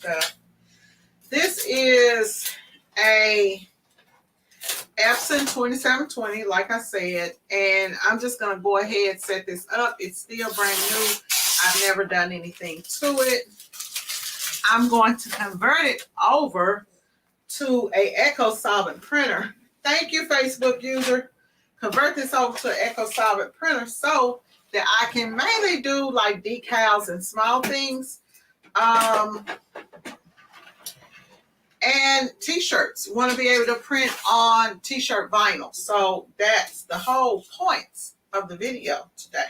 stuff. This is a Epson 2720, like I said, and I'm just going to go ahead and set this up. It's still brand new. I've never done anything to it. I'm going to convert it over to a Eco-Solvent printer. Thank you, Facebook user. Convert this over to an Eco-Solvent printer so that I can mainly do like decals and small things. And t-shirts. You want to be able to print on t-shirt vinyl. So that's the whole point of the video today.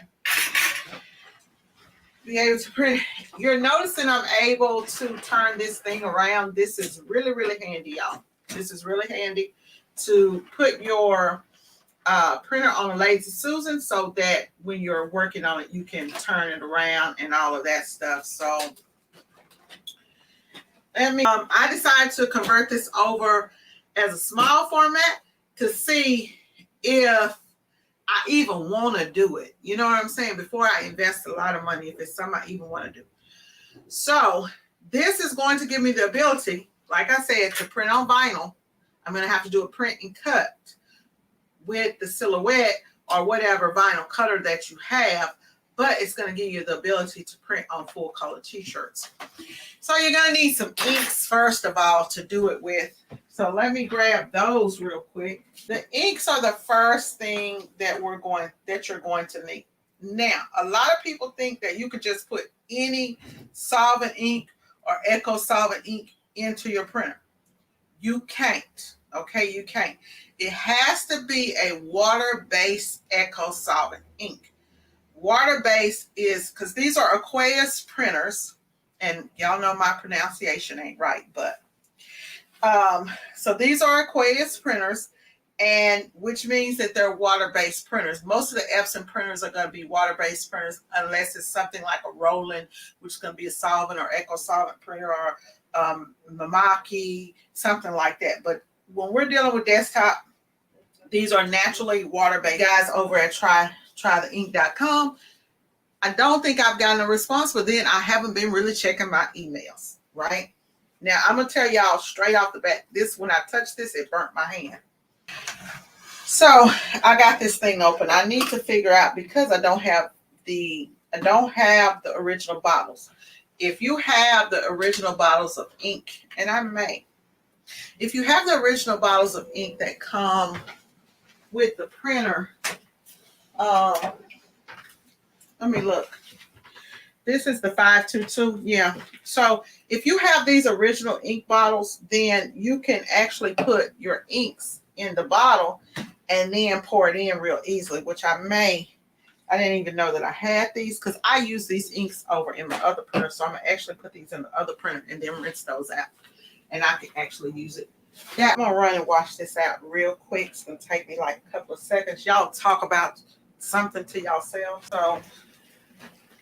Be able to print. You're noticing I'm able to turn this thing around. This is really, really handy, y'all. This is really handy to put your printer on a Lazy Susan so that when you're working on it, you can turn it around and all of that stuff. So I decided to convert this over as a small format to see if I even want to do it. You know what I'm saying? Before I invest a lot of money, if it's something I even want to do. So this is going to give me the ability, like I said, to print on vinyl. I'm going to have to do a print and cut with the silhouette or whatever vinyl cutter that you have, but it's going to give you the ability to print on full color t-shirts. So you're going to need some inks first of all to do it with. So let me grab those real quick. The inks are the first thing that you're going to need. Now, a lot of people think that you could just put any solvent ink or Eco-Solvent ink into your printer. You can't. Okay, you can't. It has to be a water-based Eco-Solvent ink. Water-based is, because these are Aqueous printers, and y'all know my pronunciation ain't right, but so these are Aqueous printers, and which means that they're water-based printers. Most of the Epson printers are going to be water-based printers unless it's something like a Roland, which is going to be a solvent or Eco-Solvent printer, or Mamaki, something like that. But when we're dealing with desktop, these are naturally water-based. Guys over at trytheink.com. I don't think I've gotten a response, but then I haven't been really checking my emails, right? Now, I'm going to tell y'all straight off the bat, when I touched this, it burnt my hand. So I got this thing open. I need to figure out, because I don't have the original bottles. If you have the original bottles of ink, and I may, if you have the original bottles of ink that come with the printer, let me look. This is the 522. Yeah. So if you have these original ink bottles, then you can actually put your inks in the bottle and then pour it in real easily, which I didn't even know that I had these, because I use these inks over in my other printer. So I'm going to actually put these in the other printer and then rinse those out. And I can actually use it. Yeah, I'm going to run and wash this out real quick. It's going to take me like a couple of seconds. Y'all talk about something to yourself. So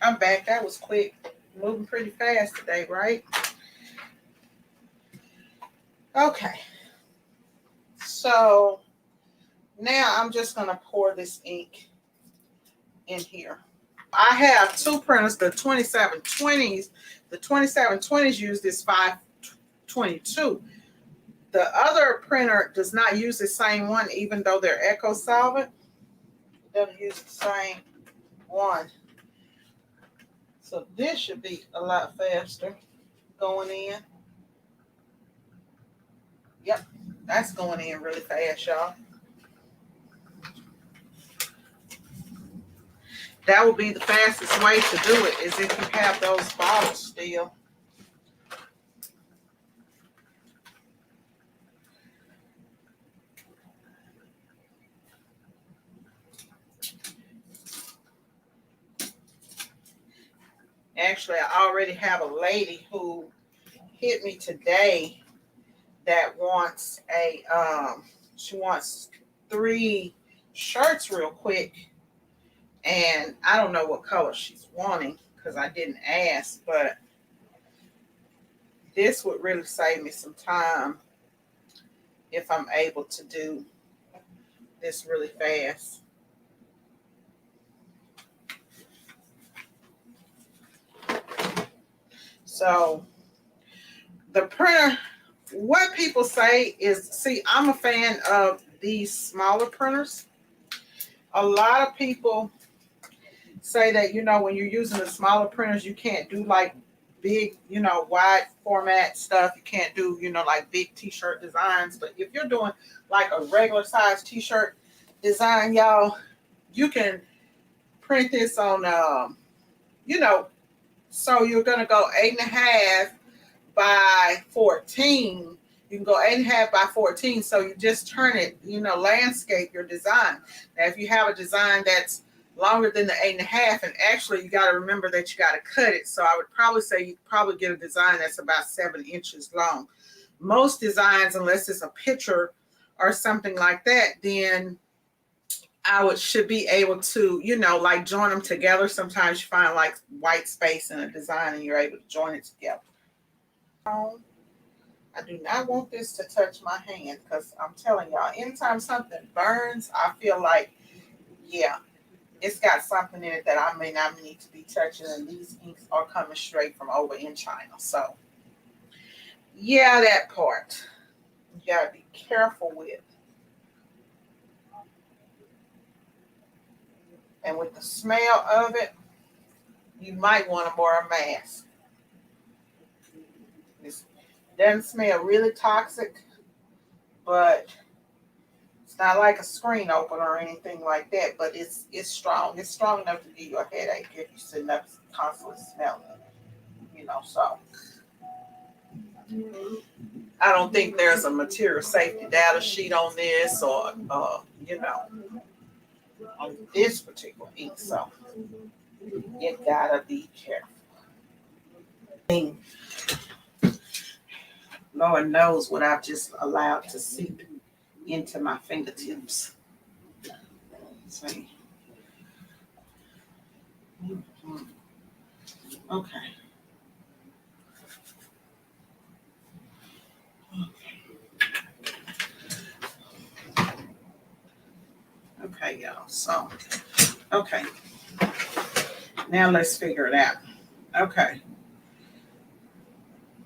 I'm back. That was quick. Moving pretty fast today, right? Okay. So now I'm just going to pour this ink in here. I have two printers, the 2720s. The 2720s use this 522. The other printer does not use the same one, even though they're Eco-Solvent. It doesn't use the same one. So this should be a lot faster going in. Yep, that's going in really fast, y'all. That would be the fastest way to do it, is if you have those bottles still. Actually, I already have a lady who hit me today that wants she wants 3 shirts real quick. And I don't know what color she's wanting because I didn't ask, but this would really save me some time if I'm able to do this really fast. So the printer, what people say is, see, I'm a fan of these smaller printers. A lot of people say that, you know, when you're using the smaller printers, you can't do like big, you know, wide format stuff. You can't do, you know, like big t-shirt designs. But if you're doing like a regular size t-shirt design, y'all, you can print this on, you know, so you're going to go 8.5 by 14. You can go 8.5 by 14. So you just turn it, you know, landscape your design. Now, if you have a design that's longer than the 8.5, and actually you got to remember that you got to cut it. So I would probably say you probably get a design that's about 7 inches long. Most designs, unless it's a picture or something like that, then I should be able to, you know, like join them together. Sometimes you find like white space in a design and you're able to join it together. I do not want this to touch my hand, because I'm telling y'all, anytime something burns, I feel like, yeah, it's got something in it that I may not need to be touching, and these inks are coming straight from over in China. So, yeah, that part you gotta be careful with. And with the smell of it, you might want to wear a mask. It doesn't smell really toxic, but it's not like a screen opener or anything like that. But it's strong. It's strong enough to give you a headache if you're sitting up constantly smelling it. You know, so I don't think there's a material safety data sheet on this, or you know, on this particular ink. So you gotta be careful. Lord knows what I've just allowed to seep into my fingertips. See. Okay. Okay, y'all. So, okay. Now let's figure it out. Okay.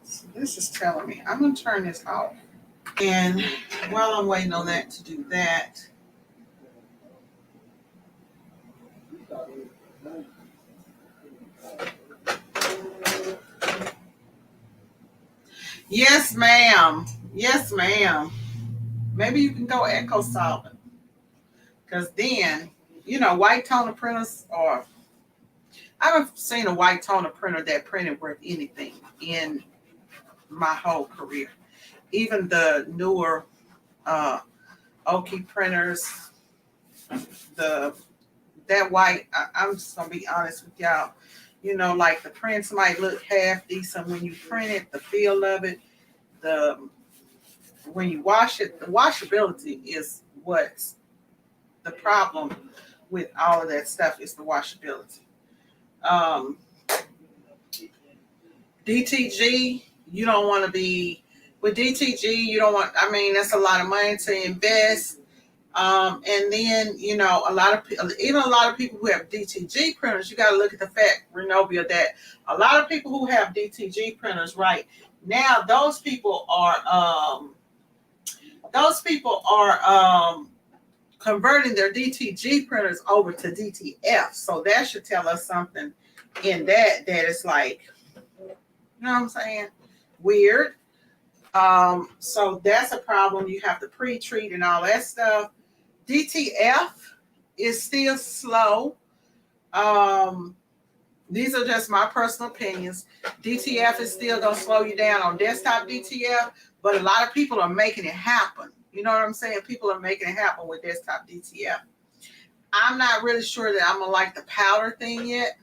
So this is telling me I'm going to turn this off. And while I'm waiting on that to do that, yes, ma'am. Yes, ma'am. Maybe you can go Eco-Solvent. Because then, you know, white toner printers are, I haven't seen a white toner printer that printed worth anything in my whole career. Even the newer Oki printers, that white, I'm just gonna be honest with y'all. You know, like the prints might look half decent when you print it, the feel of it, when you wash it, the washability is what's the problem with all of that stuff, is the washability. DTG, you don't want to be with DTG. You don't want. I mean, that's a lot of money to invest. And then, you know, a lot of people who have DTG printers, you got to look at the fact, Renovia, that a lot of people who have DTG printers right now, those people are converting their DTG printers over to DTF. So that should tell us something in that it's like, you know what I'm saying? Weird. So that's a problem. You have to pre-treat and all that stuff. DTF is still slow. These are just my personal opinions. DTF is still going to slow you down on desktop DTF, but a lot of people are making it happen. You know what I'm saying? People are making it happen with desktop DTF. I'm not really sure that I'm going to like the powder thing yet.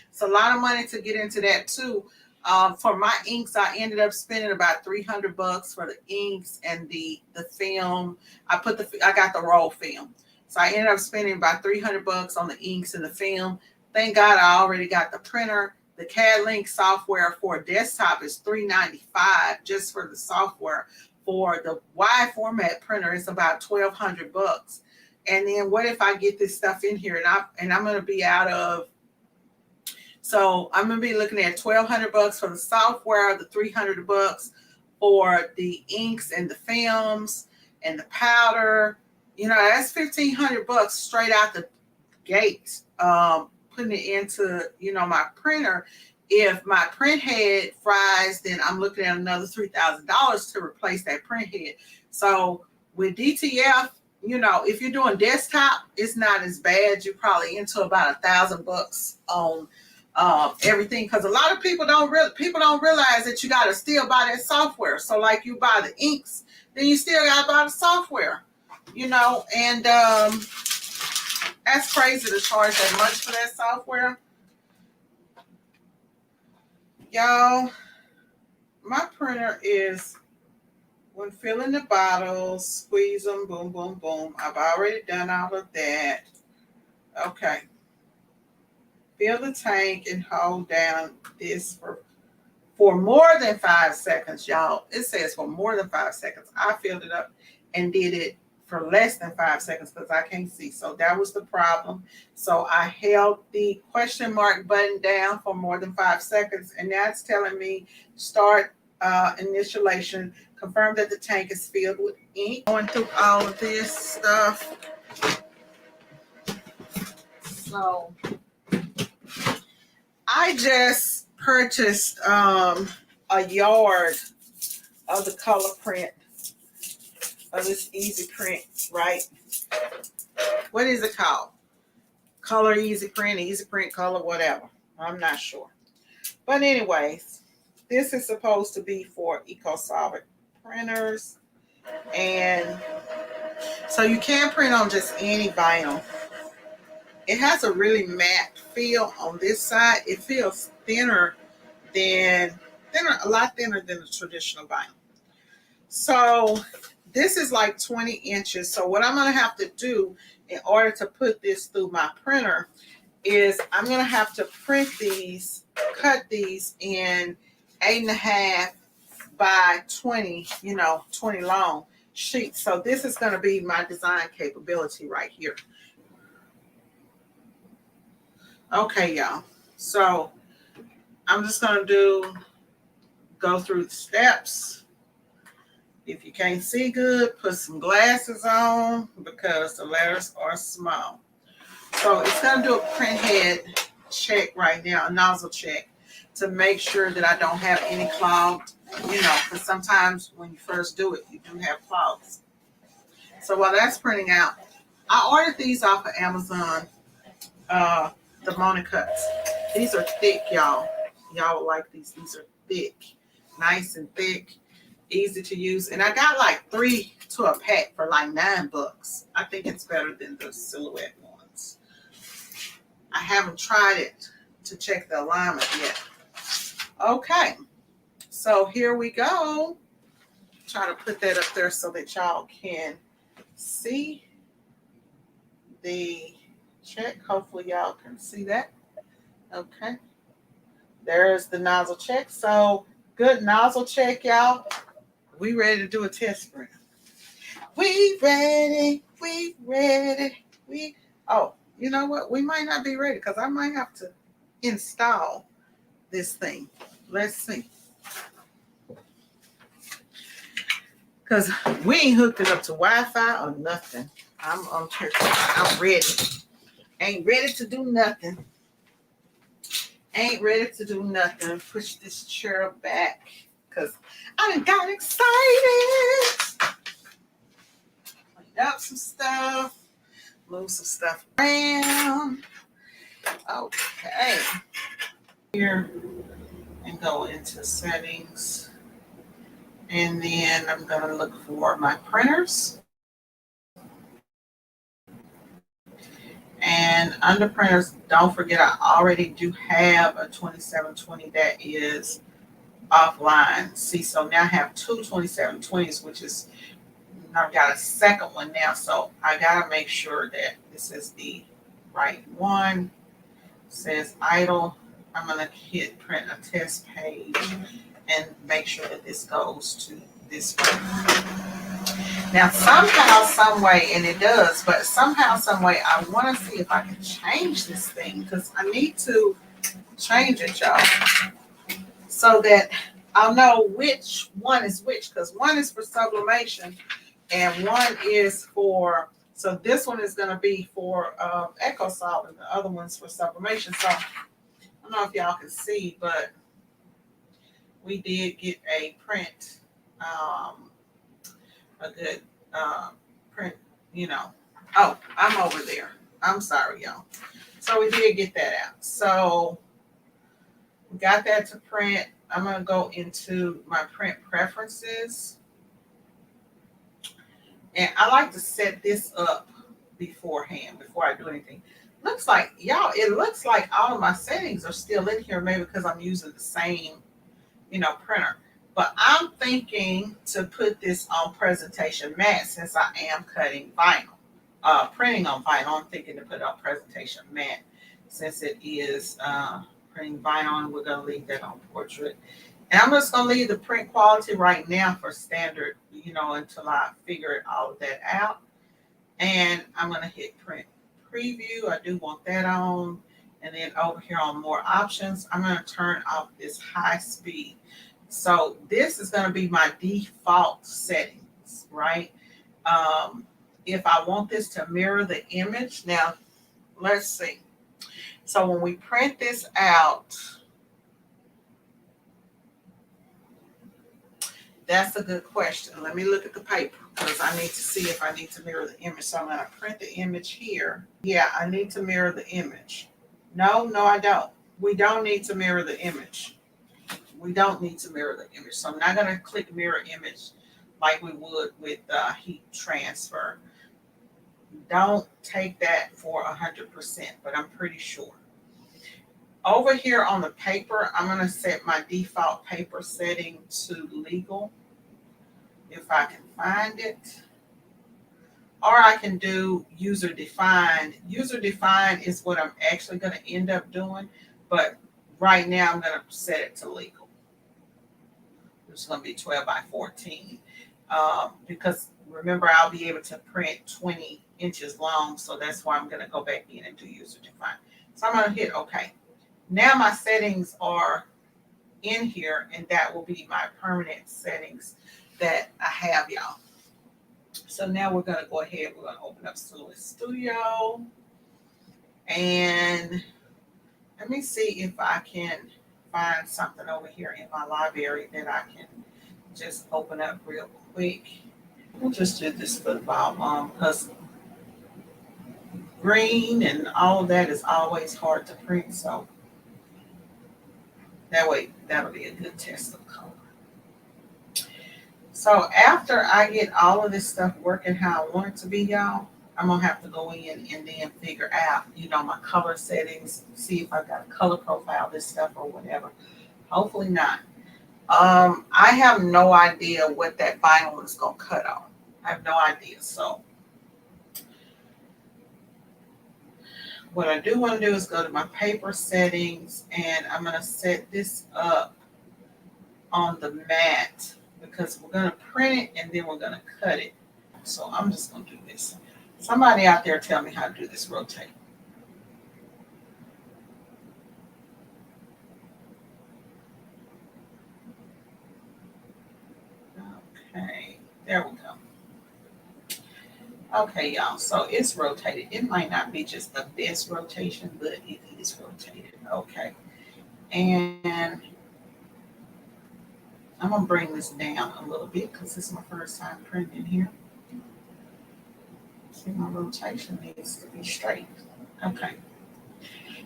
It's a lot of money to get into that too. For my inks, I ended up spending about $300 for the inks and the film. I got the roll film, so I ended up spending about $300 on the inks and the film. Thank God I already got the printer. The CAD Link software for a desktop is $395 just for the software. For the wide format printer, it's about $1,200. And then what if I get this stuff in here and I'm going to be out of So I'm gonna be looking at $1,200 for the software, the $300 for the inks and the films and the powder. You know, that's $1,500 straight out the gate. Putting it into, you know, my printer. If my print head fries, then I'm looking at another $3,000 to replace that print head. So with DTF, you know, if you're doing desktop, it's not as bad. You're probably into about $1,000 on everything, because a lot of people don't realize that you got to still buy that software. So like you buy the inks, then you still got to buy the software, you know, and that's crazy to charge that much for that software. Y'all, my printer is, when filling the bottles, squeeze them, boom, boom, boom. I've already done all of that. Okay. Fill the tank and hold down this for more than 5 seconds, y'all. It says for more than 5 seconds. I filled it up and did it for less than 5 seconds because I can't see. So that was the problem. So I held the question mark button down for more than 5 seconds, and that's telling me start initialization. Confirm that the tank is filled with ink. Going through all of this stuff. So I just purchased a yard of the color print of this easy print, right? What is it called? Color easy print color, whatever. I'm not sure. But anyways, this is supposed to be for Eco-Solvent printers. And so you can print on just any vinyl. It has a really matte feel on this side. It feels thinner, a lot thinner than the traditional vinyl. So this is like 20 inches. So what I'm going to have to do in order to put this through my printer is I'm going to have to print these, cut these in 8.5 by 20, 20 long sheets. So this is going to be my design capability right here. Okay, y'all. So I'm just going to go through the steps. If you can't see good, put some glasses on because the letters are small. So it's going to do a print head check right now, a nozzle check, to make sure that I don't have any clogged, because sometimes when you first do it, you do have clogs. So while that's printing out, I ordered these off of Amazon, the Mona cuts. These are thick, y'all. Y'all will like these. These are thick, nice and thick, easy to use. And I got like 3 to a pack for like $9. I think it's better than the silhouette ones. I haven't tried it to check the alignment yet. Okay, so here we go. Try to put that up there so that y'all can see the check. Hopefully y'all can see that. Okay, there's the nozzle check. So good nozzle check, y'all. We ready to do a test print. We ready. Oh, you know what? We might not be ready because I might have to install this thing. Let's see. Because we ain't hooked it up to Wi-Fi or nothing. I'm ready. Ain't ready to do nothing. Push this chair back because I done got excited. Clean up some stuff. Move some stuff around. Okay. Here and go into settings. And then I'm going to look for my printers. And under printers, don't forget I already do have a 2720 that is offline. See, so now I have 2 2720s, which is, I've got a second one now. So I got to make sure that this is the right one. It says idle. I'm going to hit print a test page and make sure that this goes to this one. Now, somehow, some way, and it does, but somehow, some way, I want to see if I can change this thing because I need to change it, y'all, so that I'll know which one is which, because one is for sublimation and one is for, so this one is going to be for Eco-Solvent, the other one's for sublimation. So I don't know if y'all can see, but we did get a print, a good print, you know. Oh, I'm over there. I'm sorry, y'all. So we did get that out. So we got that to print. I'm going to go into my print preferences. And I like to set this up beforehand, before I do anything. Looks like, y'all, it looks like all of my settings are still in here, maybe because I'm using the same, printer. But I'm thinking to put this on presentation matte since I am cutting vinyl. Printing on vinyl, I'm thinking to put it on presentation matte since it is printing vinyl, and we're going to leave that on portrait. And I'm just going to leave the print quality right now for standard, until I figure all of that out. And I'm going to hit print preview. I do want that on. And then over here on more options, I'm going to turn off this high speed. So this is going to be my default settings, right? If I want this to mirror the image, now let's see. So when we print this out, that's a good question. Let me look at the paper because I need to see if I need to mirror the image. So I'm going to print the image here. Yeah, I need to mirror the image. No, I don't. We don't need to mirror the image. We don't need to mirror the image. So I'm not going to click mirror image like we would with heat transfer. Don't take that for 100%, but I'm pretty sure. Over here on the paper, I'm going to set my default paper setting to legal, if I can find it. Or I can do user defined. User defined is what I'm actually going to end up doing, but right now I'm going to set it to legal. It's going to be 12 by 14 because remember, I'll be able to print 20 inches long, so that's why I'm going to go back in and do user defined. So I'm going to hit OK. Now my settings are in here, and that will be my permanent settings that I have, y'all. So now we're going to go ahead. We're going to open up Silhouette Studio. And let me see if I can find something over here in my library that I can just open up real quick. We'll just do this for the bottom because green and all of that is always hard to print. So that way, that'll be a good test of color. So after I get all of this stuff working how I want it to be, y'all, I'm going to have to go in and then figure out, my color settings, see if I've got a color profile, this stuff or whatever. Hopefully not. I have no idea what that vinyl is going to cut on. I have no idea. So what I do want to do is go to my paper settings, and I'm going to set this up on the matte because we're going to print it and then we're going to cut it. So I'm just going to do this. Somebody out there tell me how to do this rotate. Okay, there we go. Okay, y'all, so it's rotated. It might not be just the best rotation, but it is rotated. Okay, and I'm going to bring this down a little bit because this is my first time printing here. See, my rotation needs to be straight. Okay.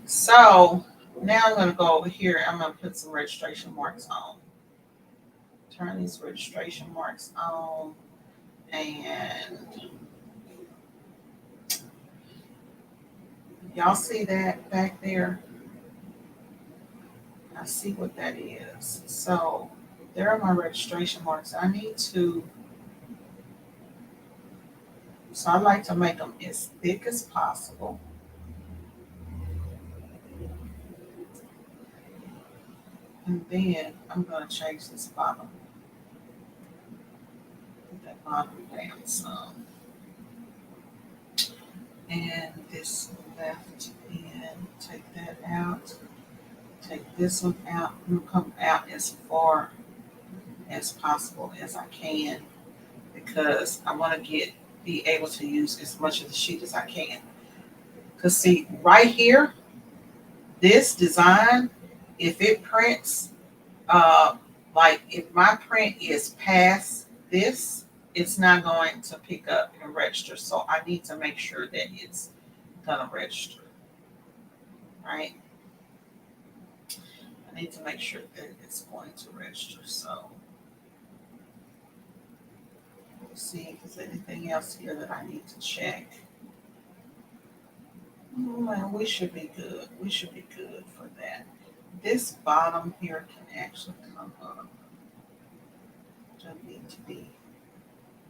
So now I'm going to go over here. I'm going to put some registration marks on. Turn these registration marks on. And y'all see that back there? I see what that is. So there are my registration marks. I need to, so I like to make them as thick as possible. And then I'm going to change this bottom. Put that bottom down some. And this left end, take that out. take this one out. I'm gonna come out as far as possible as I can because I want to be able to use as much of the sheet as I can. Because see, right here, this design, if it prints, like if my print is past this, it's not going to pick up and register. So I need to make sure that it's gonna register, right? I need to make sure that it's going to register. So let's see if there's anything else here that I need to check. Well, we should be good. We should be good for that. This bottom here can actually come up. Don't need to be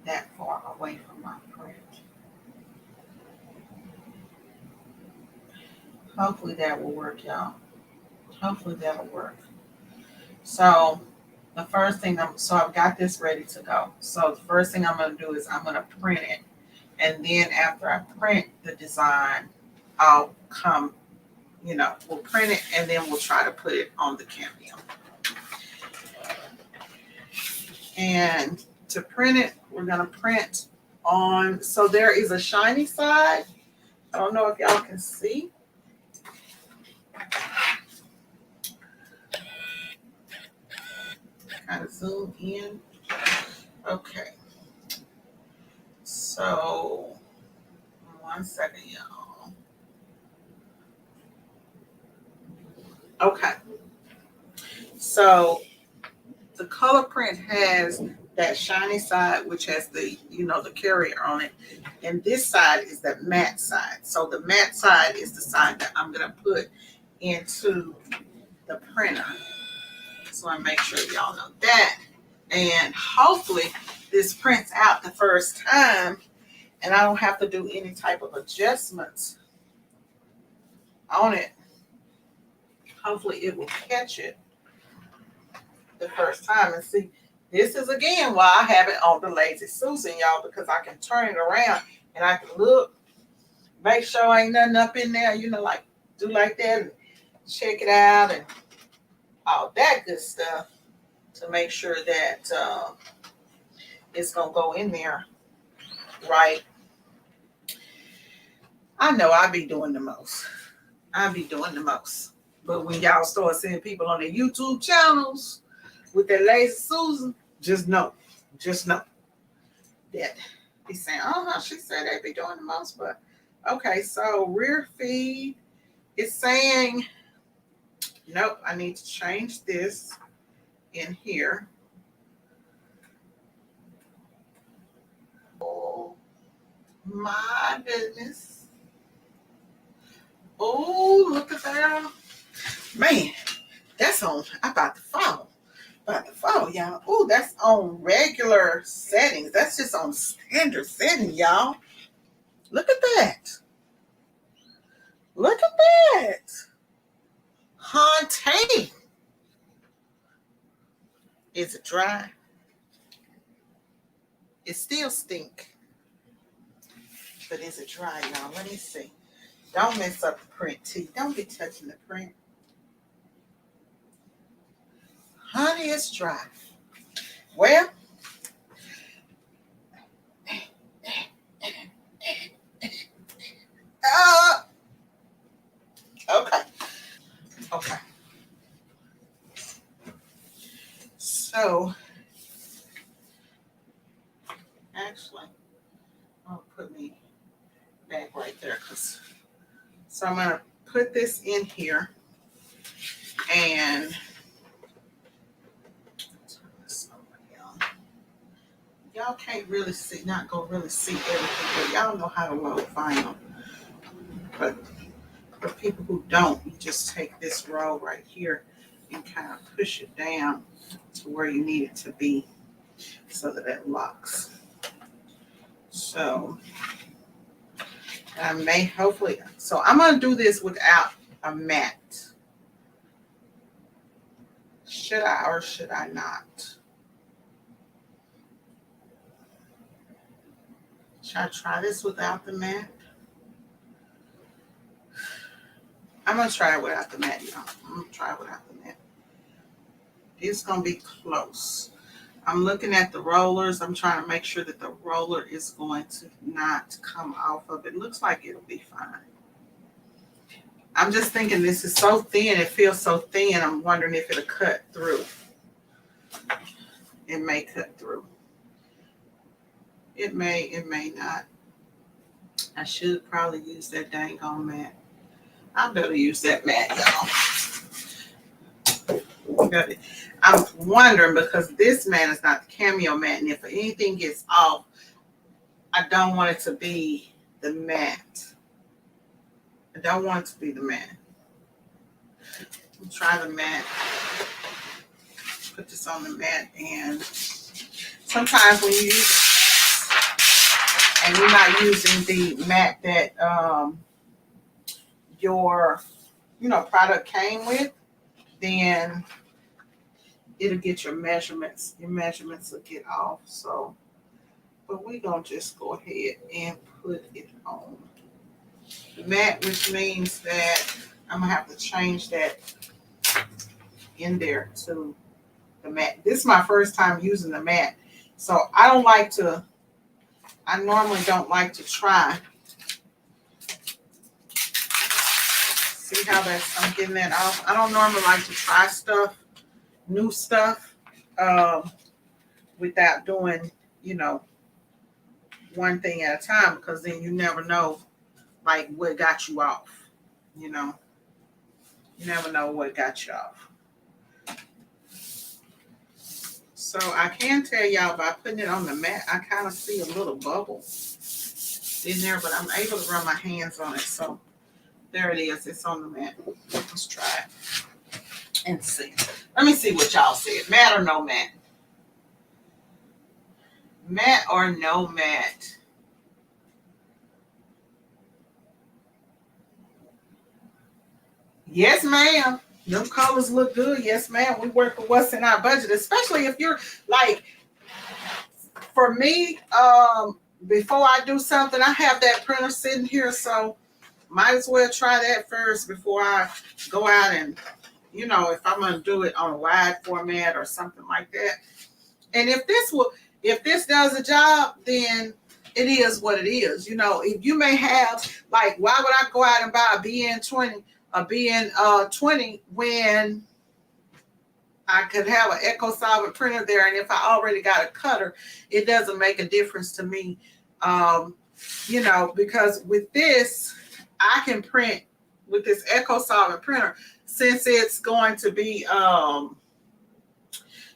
that far away from my print. Hopefully that will work, y'all. Hopefully that'll work. So the first thing so I've got this ready to go. So the first thing I'm going to do is I'm going to print it. And then after I print the design, I'll come, we'll print it and then we'll try to put it on the cameo. And to print it, we're going to print on, so there is a shiny side. I don't know if y'all can see. Kind of zoom in. Okay. So, 1 second, y'all. Okay. So, the color print has that shiny side, which has the, the carrier on it. And this side is the matte side. So, the matte side is the side that I'm going to put into the printer. So I make sure y'all know that. And hopefully this prints out the first time and I don't have to do any type of adjustments on it. Hopefully it will catch it the first time. And see, this is again why I have it on the Lazy Susan, y'all, because I can turn it around and I can look, make sure ain't nothing up in there, like do like that and check it out and all that good stuff to make sure that it's going to go in there right. I know I be doing the most. But when y'all start seeing people on their YouTube channels with their Lazy Susan, just know that be saying, she said they be doing the most. But okay, so rear feed is saying, nope, I need to change this in here. Oh my goodness. Oh, look at that. Man, that's on, I'm about to fall, y'all. Oh, that's on regular settings. That's just on standard setting, y'all. Look at that. Look at that. Haunting. Is it dry? It still stink. But is it dry, y'all? Let me see. Don't mess up the print, T. Don't be touching the print. Honey, it's dry. Well, okay. So, actually, I'll put me back right there. So I'm going to put this in here and y'all can't really see, not going to really see everything, but y'all know how to load vinyl. But for people who don't, you just take this roll right here and kind of push it down to where you need it to be so that it locks. So I may hopefully, so I'm going to do this without a mat. Should I or should I not? Should I try this without the mat? I'm going to try it without the mat, y'all. I'm going to try it without the mat. It's going to be close. I'm looking at the rollers. I'm trying to make sure that the roller is going to not come off of it. Looks like it'll be fine. I'm just thinking this is so thin. It feels so thin. I'm wondering if it'll cut through. It may cut through. It may not. I should probably use that dang on mat. I better use that mat, y'all. I'm wondering because this mat is not the cameo mat, and if anything gets off, I don't want it to be the mat. I don't want it to be the mat. I'll try the mat. Put this on the mat, and sometimes when you use a mat and you're not using the mat that your product came with, then it'll get your measurements. Your measurements will get off. So, but we're gonna just go ahead and put it on the mat, which means that I'm gonna have to change that in there to the mat. This is my first time using the mat, so I normally don't like to try. See how I'm getting that off? I don't normally like to try new stuff, without doing, one thing at a time, because then you never know, like, what got you off, You never know what got you off. So I can tell y'all by putting it on the mat, I kind of see a little bubble in there, but I'm able to run my hands on it. So there it is. It's on the mat. Let's try it and see. Let me see what y'all said. Mat or no mat? Mat or no mat? Yes, ma'am. Them colors look good. Yes, ma'am. We work with what's in our budget, especially if you're like, for me, before I do something, I have that printer sitting here, so might as well try that first before I go out and, if I'm going to do it on a wide format or something like that. And if this does a job, then it is what it is. If you may have, like, why would I go out and buy a BN20? A BN20 when I could have an Eco-Solvent printer there, and if I already got a cutter, it doesn't make a difference to me, because with this, I can print with this Eco-Solvent printer, since it's going to be,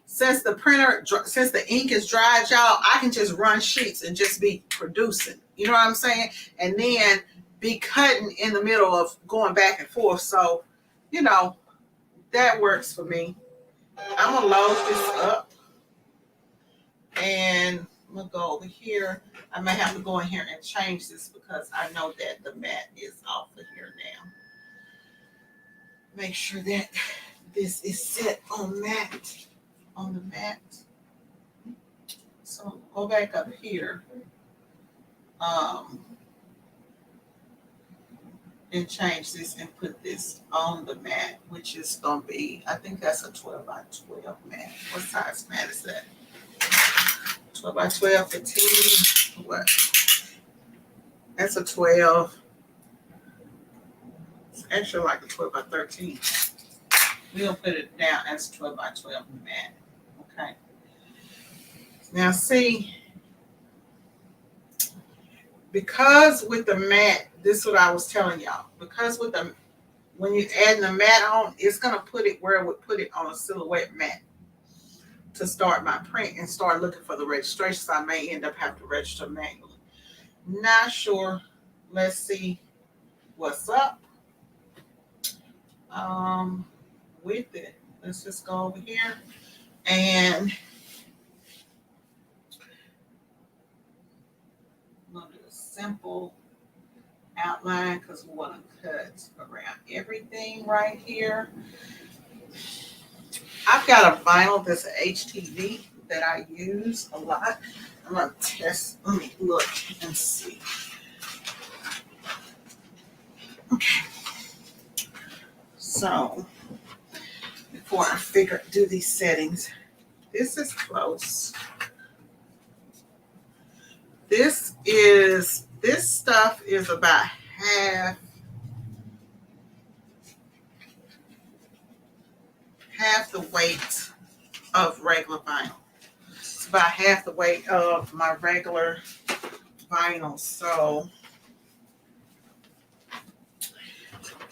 since the ink is dried, y'all, I can just run sheets and just be producing, you know what I'm saying? And then be cutting in the middle of going back and forth. So, that works for me. I'm going to load this up, and I'm going to go over here. I may have to go in here and change this because I know that the mat is off of here now. Make sure that this is set on the mat. So go back up here. And change this and put this on the mat, which is going to be, I think that's a 12 by 12 mat. What size mat is that? 12 by 12, 15, what? That's a 12. It's actually like a 12 by 13. We'll put it down as 12 by 12 mat. Okay. Now see, because with the mat, this is what I was telling y'all. Because when you're adding the mat on, it's going to put it where it would put it on a silhouette mat to start my print and start looking for the registrations. I may end up having to register manually. Not sure. Let's see what's up with it. Let's just go over here and I'm going to do a simple outline because we want to cut around everything right here. I've got a vinyl that's an HTV that I use a lot. I'm going to test. Let me look and see. Okay. So before I do these settings, this is close. This stuff is about half the weight of regular vinyl. It's about half the weight of my regular vinyl. So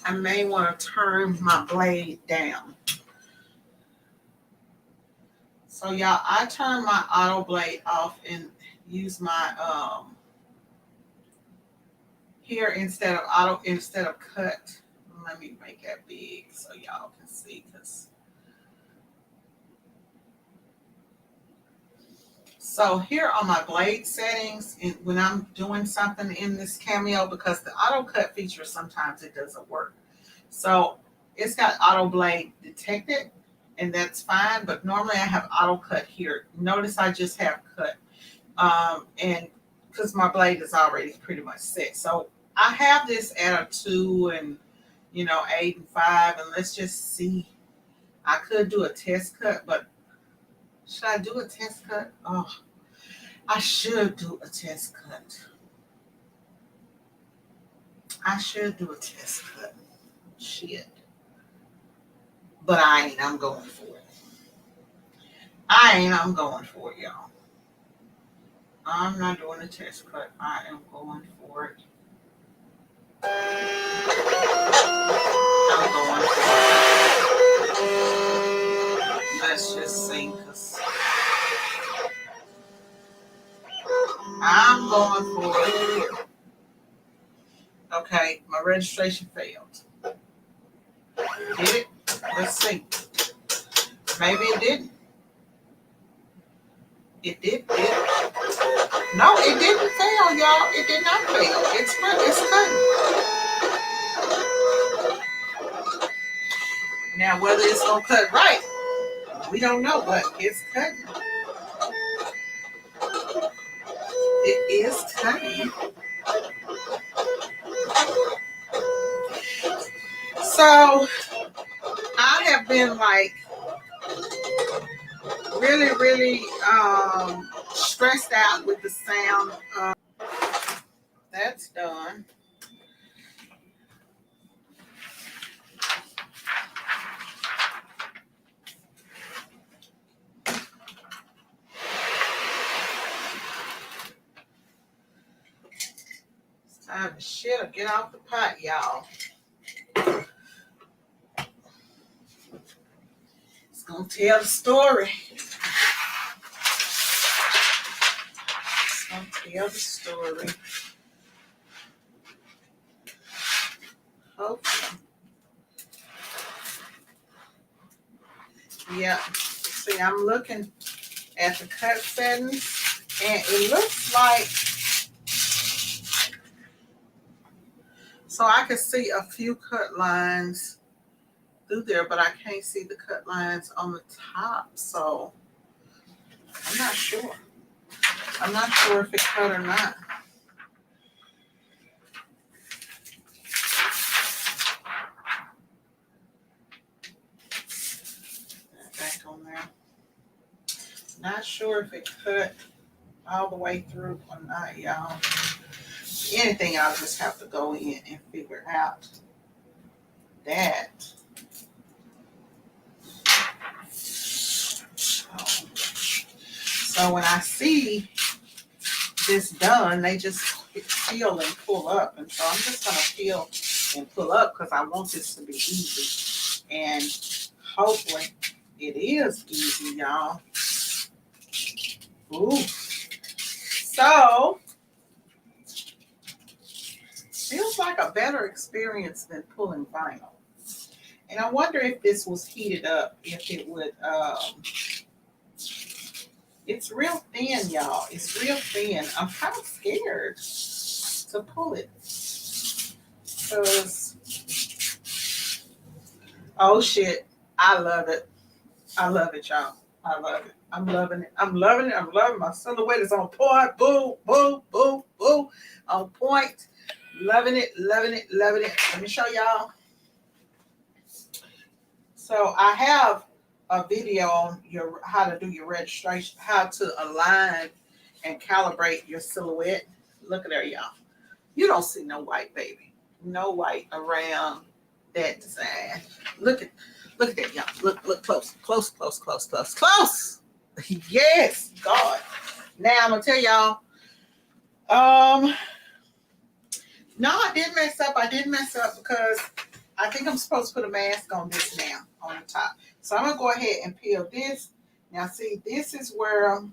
I may want to turn my blade down. So y'all, I turn my auto blade off and use my here instead of cut. Let me make that big so y'all can see this. So here are my blade settings, and when I'm doing something in this Cameo, because the auto cut feature sometimes it doesn't work. So it's got auto blade detected, and that's fine. But normally I have auto cut here. Notice I just have cut, and because my blade is already pretty much set. So I have this at a 2 and 8 and 5, and let's just see. I could do a test cut, but should I do a test cut? Oh, I should do a test cut. I should do a test cut. Shit. But I ain't. I'm going for it. I'm going for it, y'all. I'm not doing a test cut. I am going for it. I'm going for it. Let's just see, because I'm going for it. Okay, my registration failed. Did it? Let's see. Maybe it didn't. It did. No, it didn't fail, y'all. It did not fail. It's cutting. Now, whether it's going to cut right, we don't know, but it's cutting. It is cutting. So, I have been like really stressed out with the sound. That's done. It's time to shit or get off the pot, y'all. It's gonna tell the story. It's gonna tell the story. Hopefully. Yeah. See, I'm looking at the cut settings, and it looks like, so I can see a few cut lines through there, but I can't see the cut lines on the top. So I'm not sure. I'm not sure if it cut or not. Back on there. Not sure if it cut all the way through or not, y'all. Anything, I'll just have to go in and figure out that. So when I see this done, they just peel and pull up. And so I'm just going to peel and pull up because I want this to be easy. And hopefully it is easy, y'all. Ooh. So, feels like a better experience than pulling vinyl. And I wonder if this was heated up, if it would, it's real thin, y'all. It's real thin. I'm kind of scared to pull it. Because, oh shit, I love it. I love it, y'all. I love it. I'm loving it. I'm loving it. I'm loving it. My silhouette is on point. Boom, boom, boom, boom. On point. Loving it, loving it, loving it. Let me show y'all. So I have a video on how to do your registration, how to align and calibrate your silhouette. Look at there, y'all. You don't see no white, baby. No white around that design. Look at that, y'all. Look close. Yes, God. Now I'm gonna tell y'all. No, I didn't mess up. Because I think I'm supposed to put a mask on this now on the top. So I'm gonna go ahead and peel this. Now see, this is where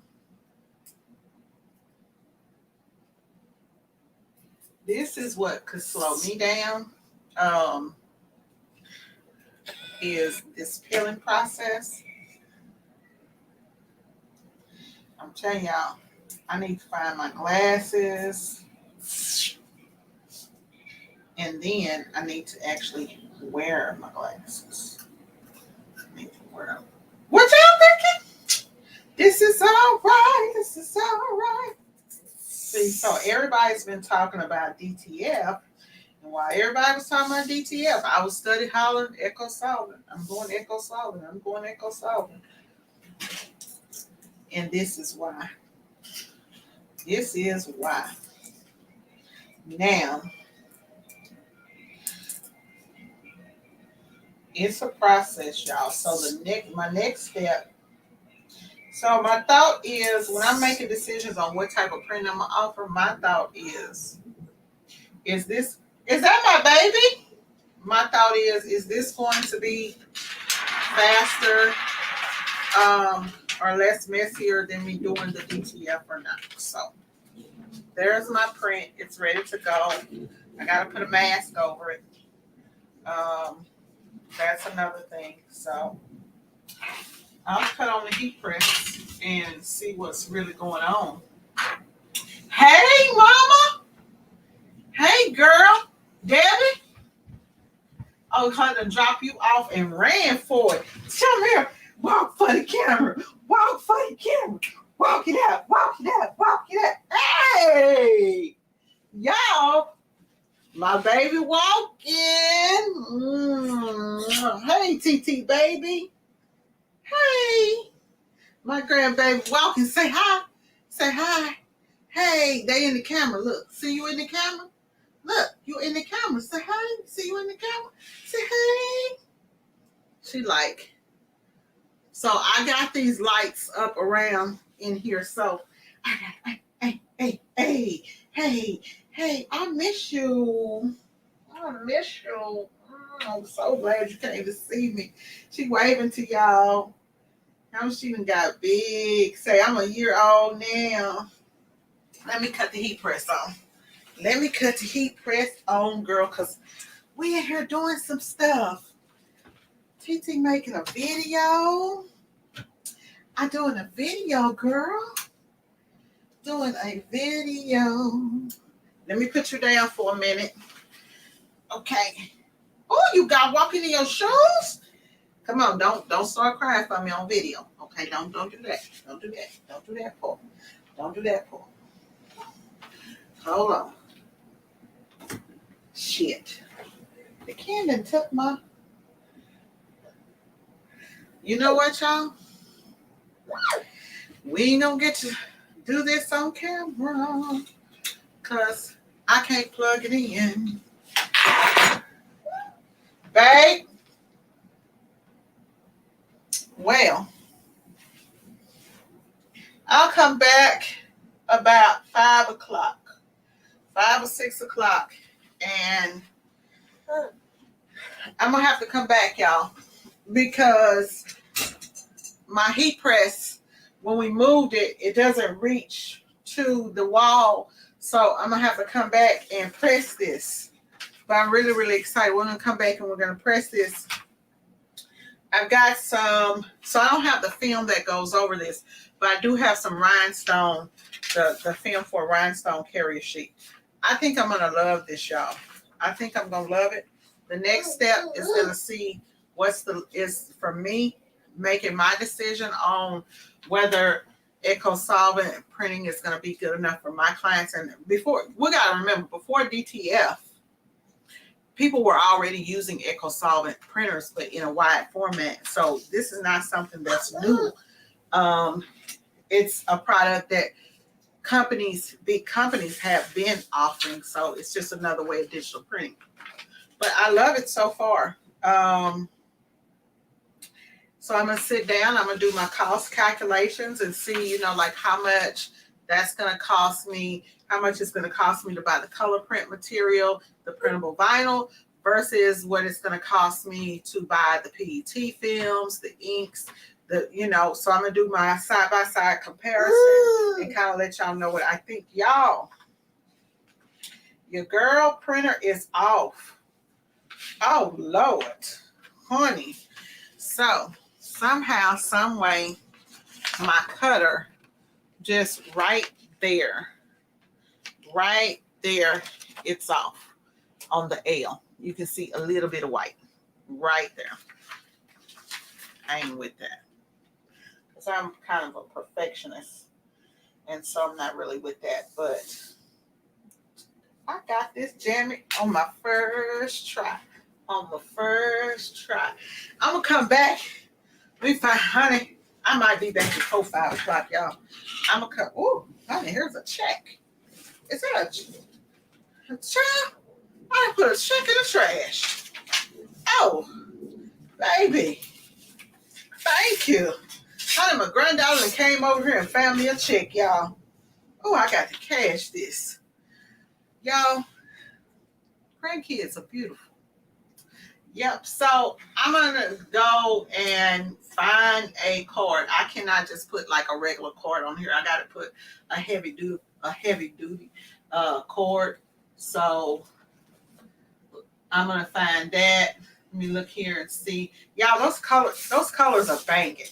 this is what could slow me down. Is this peeling process. I'm telling y'all, I need to find my glasses. And then I need to actually wear my glasses. I need to wear them. What y'all thinking? This is all right. See, so everybody's been talking about DTF. And while everybody was talking about DTF, I was studying hollering Eco-Solvent. I'm going Eco-Solvent. And this is why. Now, it's a process, y'all. So my next step. So my thought is, when I'm making decisions on what type of print I'm gonna offer, my thought is that my baby? My thought is this going to be faster or less messier than me doing the DTF or not? So there's my print. It's ready to go. I gotta put a mask over it. That's another thing. So I'll cut on the heat press and see what's really going on. Hey, mama. Hey, girl. Debbie. Oh, her to drop you off and ran for it. Come here. Walk for the camera. Walk it out. Hey. Y'all. My baby walking. Hey, TT baby. Hey. My grandbaby walking. Say hi. Hey, they in the camera. Look. See you in the camera? Look, you in the camera. Say hi. See you in the camera? Say hey. She like. So I got these lights up around in here. So I got, hey, I miss you. I'm so glad you came to see me. She waving to y'all. How she even got big. Say, I'm a year old now. Let me cut the heat press on. Girl, because we in here doing some stuff. TT making a video. I'm doing a video, girl. Doing a video. Let me put you down for a minute. Okay. Oh, you got walking in your shoes? Come on, don't start crying for me on video. Okay, don't do that. Don't do that, Paul. Hold on. Shit. The Camden took my... You know what, y'all? We ain't gonna get to do this on camera because I can't plug it in. Babe. Well, I'll come back about 5 o'clock, 5 or 6 o'clock, and I'm gonna have to come back, y'all, because my heat press, when we moved it, it doesn't reach to the wall, so I'm gonna have to come back and press this. But I'm really, really excited. We're gonna come back and we're gonna press this. I've got some, so I don't have the film that goes over this, but I do have some rhinestone, the film for a rhinestone carrier sheet. I think I'm gonna love this, y'all. I think I'm gonna love it. The next step is gonna see is for me making my decision on whether Eco-Solvent printing is gonna be good enough for my clients. And before, we gotta remember, before DTF, people were already using Eco-Solvent printers, but in a wide format. So this is not something that's new. It's a product that big companies have been offering. So it's just another way of digital printing. But I love it so far. So I'm going to sit down. I'm going to do my cost calculations and see, you know, like how much that's going to cost me, how much it's going to cost me to buy the color print material, the printable vinyl, versus what it's going to cost me to buy the PET films, the inks, you know. So I'm going to do my side-by-side comparison and kind of let y'all know what I think. Y'all, your girl printer is off. Oh, Lord. Honey. So somehow, some way, my cutter just right there, it's off on the L. You can see a little bit of white right there. I ain't with that because I'm kind of a perfectionist, and so I'm not really with that. But I got this jammy on my first try. I'm gonna come back. Let me find, honey. I might be back before 5 o'clock, y'all. I'm gonna come. Oh, honey, here's a check. Is that a check? I put a check in the trash. Oh, baby. Thank you. Honey, my granddaughter came over here and found me a check, y'all. Oh, I got to cash this. Y'all, grandkids are beautiful. Yep, so I'm gonna go and find a cord. I cannot just put like a regular cord on here. I gotta put a heavy duty cord. So I'm gonna find that. Let me look here and see. Y'all, those colors are banging.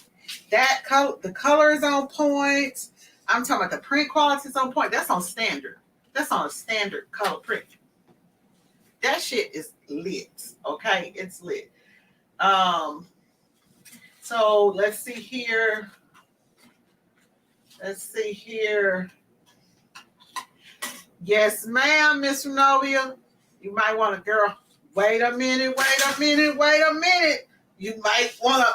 The color is on point. I'm talking about the print quality is on point. That's on standard. That's on a standard color print. That shit is lit. Okay, it's lit. So let's see here. Yes, ma'am, Miss Renobia. You might want to, girl. Wait a minute. You might wanna.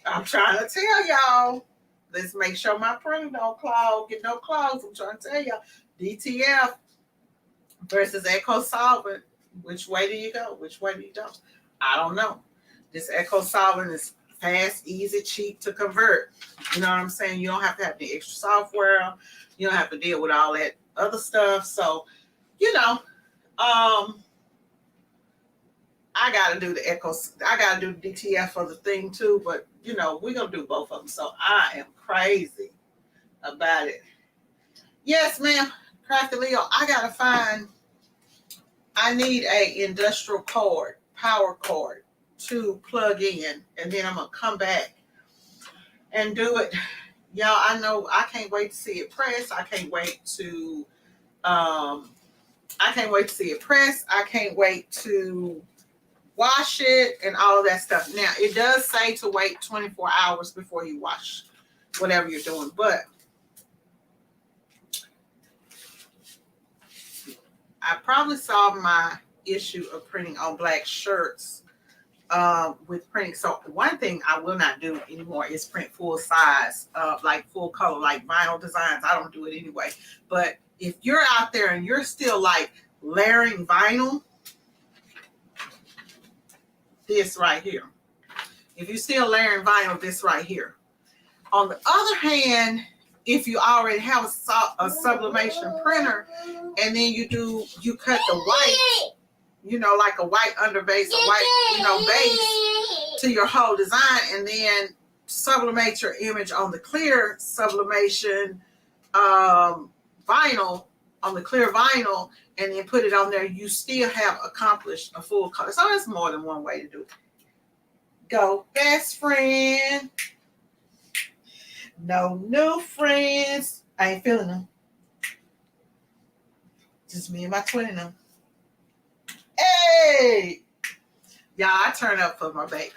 I'm trying to tell y'all. Let's make sure my printer don't get no clogs. I'm trying to tell y'all. DTF versus Eco-Solvent. Which way do you go? Which way do you go? I don't know. This Eco-Solvent is fast, easy, cheap to convert. You know what I'm saying? You don't have to have the extra software. You don't have to deal with all that other stuff. So, you know, I gotta do the DTF for the thing too, but you know, we're gonna do both of them. So I am crazy about it. Yes, ma'am, Crafty Leo, I need a industrial cord, power cord to plug in, and then I'm gonna come back and do it. Y'all, I know I can't wait to see it press. I can't wait to see it press. I can't wait to wash it and all of that stuff. Now, it does say to wait 24 hours before you wash whatever you're doing, but I probably solved my issue of printing on black shirts with printing. So one thing I will not do anymore is print full size, like full color, like vinyl designs. I don't do it anyway. But if you're out there and you're still like layering vinyl, this right here. If you're still layering vinyl, this right here. On the other hand, if you already have a sublimation printer and then you cut the white, you know, like a white underbase, a white, you know, base to your whole design, and then sublimate your image on the clear sublimation vinyl, on the clear vinyl, and then put it on there, you still have accomplished a full color. So there's more than one way to do it. Go, best friend. No new friends. I ain't feeling them. Just me and my twin and them. Hey! Y'all, I turn up for my baby.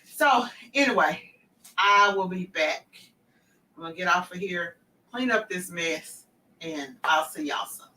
So, anyway, I will be back. I'm going to get off of here, clean up this mess, and I'll see y'all soon.